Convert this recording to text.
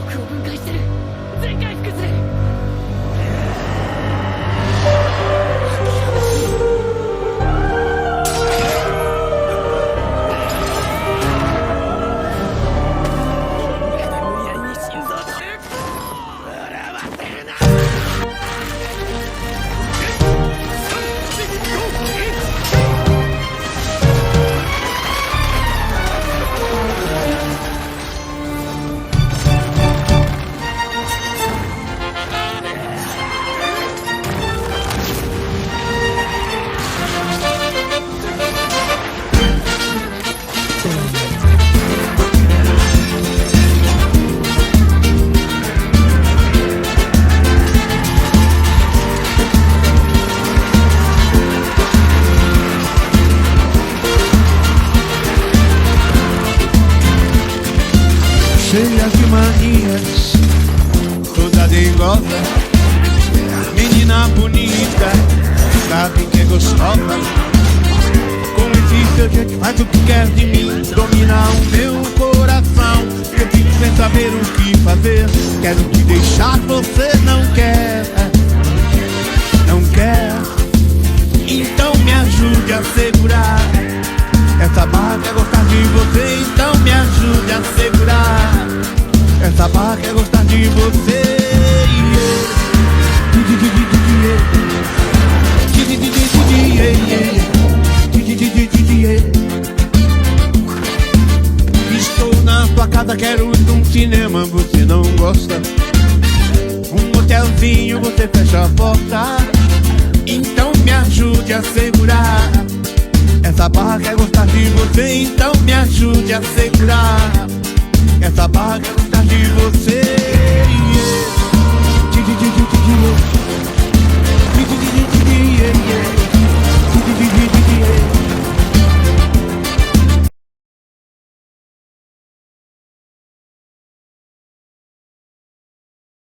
力を分解してる。全回復する。無理やりに心臓と笑わせるな。Cheia de manias, toda dengosa, menina bonita, sabe que é gostosa. Com esse seu jeito faz o que quer de mim, domina o meu coração. Eu fico sem saber o que fazer, quero te deixar, você não quer, não quer. Então me ajude a segurar essa barra, quer gostar de você, então me ajude a segurar essa barra, quer gostar de você. Estou na tua casa, quero ir num cinema, você não gosta. Um hotelzinho, você fecha a porta. Então me ajude a segurar essa barra, quer gostar de você, então me ajude a segurar essa barra, quer gostar